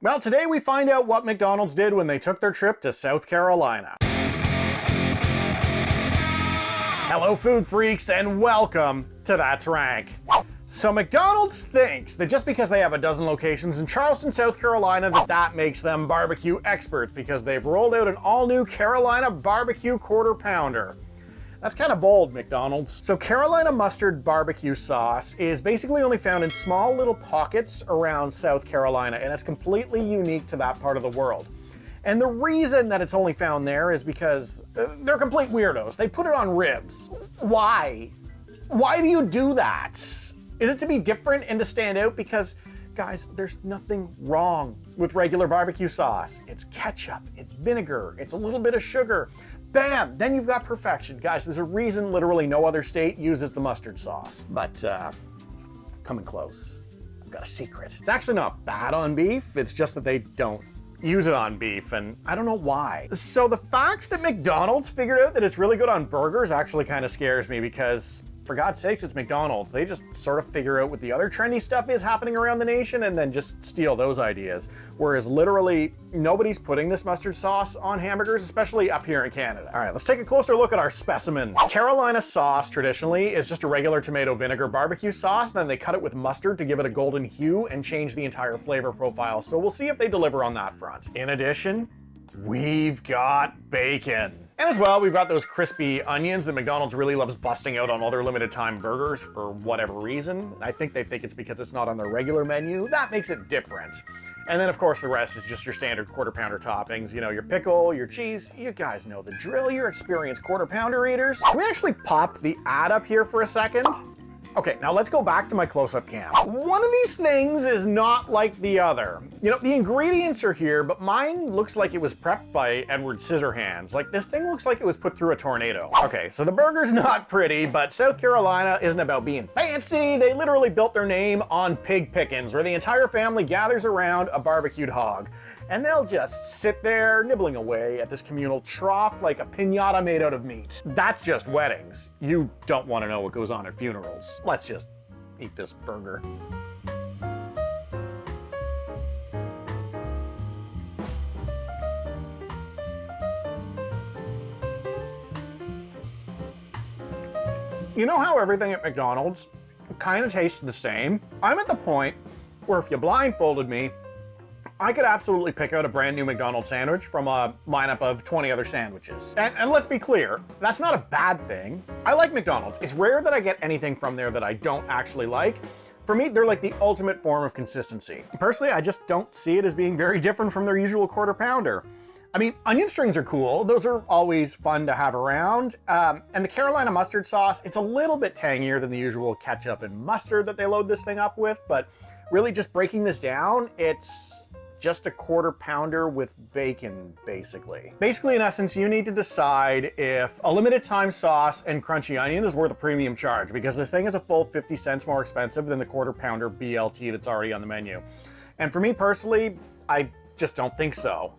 Well, today we find out what McDonald's did when they took their trip to South Carolina. Hello, food freaks, and welcome to That's Rank. So McDonald's thinks that just because they have a dozen locations in Charleston, South Carolina, that makes them barbecue experts because they've rolled out an all-new Carolina barbecue quarter pounder. That's kind of bold, McDonald's. So Carolina Mustard BBQ sauce is basically only found in small little pockets around South Carolina, and it's completely unique to that part of the world. And the reason that it's only found there is because they're complete weirdos. They put it on ribs. Why? Why do you do that? Is it to be different and to stand out? Because, guys, there's nothing wrong with regular barbecue sauce. It's ketchup, it's vinegar, it's a little bit of sugar. Bam! Then you've got perfection. Guys, there's a reason literally no other state uses the mustard sauce. But, coming close. I've got a secret. It's actually not bad on beef, it's just that they don't use it on beef, and I don't know why. So the fact that McDonald's figured out that it's really good on burgers actually kind of scares me because, for God's sakes, it's McDonald's. They just sort of figure out what the other trendy stuff is happening around the nation and then just steal those ideas. Whereas literally nobody's putting this mustard sauce on hamburgers, especially up here in Canada. All right, let's take a closer look at our specimen. Carolina sauce traditionally is just a regular tomato vinegar barbecue sauce, then they cut it with mustard to give it a golden hue and change the entire flavor profile. So we'll see if they deliver on that front. In addition, we've got bacon. And as well, we've got those crispy onions that McDonald's really loves busting out on all their limited time burgers for whatever reason. I think they think it's because it's not on their regular menu. That makes it different. And then of course the rest is just your standard quarter pounder toppings. You know, your pickle, your cheese. You guys know the drill. You're experienced quarter pounder eaters. Can we actually pop the ad up here for a second? Okay, now let's go back to my close-up cam. One of these things is not like the other. You know, the ingredients are here, but mine looks like it was prepped by Edward Scissorhands. Like, this thing looks like it was put through a tornado. Okay, so the burger's not pretty, but South Carolina isn't about being fancy. They literally built their name on pig pickings, where the entire family gathers around a barbecued hog. And they'll just sit there nibbling away at this communal trough like a piñata made out of meat. That's just weddings. You don't want to know what goes on at funerals. Let's just eat this burger. You know how everything at McDonald's kind of tastes the same? I'm at the point where if you blindfolded me, I could absolutely pick out a brand new McDonald's sandwich from a lineup of 20 other sandwiches. And let's be clear, that's not a bad thing. I like McDonald's. It's rare that I get anything from there that I don't actually like. For me, they're like the ultimate form of consistency. Personally, I just don't see it as being very different from their usual quarter pounder. I mean, onion strings are cool. Those are always fun to have around. And the Carolina mustard sauce, it's a little bit tangier than the usual ketchup and mustard that they load this thing up with, but really just breaking this down, it's just a quarter pounder with bacon, basically. Basically, in essence, you need to decide if a limited time sauce and crunchy onion is worth a premium charge, because this thing is a full 50 cents more expensive than the quarter pounder BLT that's already on the menu. And for me personally, I just don't think so.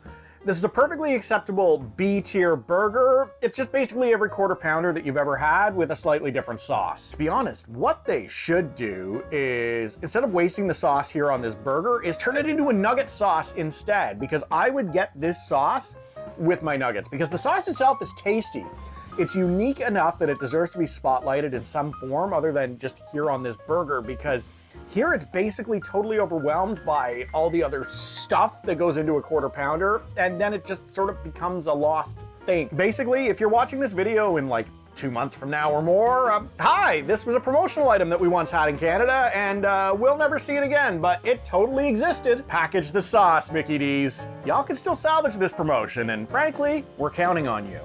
This is a perfectly acceptable B-tier burger. It's just basically every quarter pounder that you've ever had with a slightly different sauce. To be honest, what they should do is, instead of wasting the sauce here on this burger, is turn it into a nugget sauce instead, because I would get this sauce with my nuggets, because the sauce itself is tasty. It's unique enough that it deserves to be spotlighted in some form other than just here on this burger, because here it's basically totally overwhelmed by all the other stuff that goes into a quarter pounder, and then it just sort of becomes a lost thing. Basically, if you're watching this video in like 2 months from now or more, hi, this was a promotional item that we once had in Canada, and we'll never see it again, but it totally existed. Package the sauce, Mickey D's. Y'all can still salvage this promotion, and frankly, we're counting on you.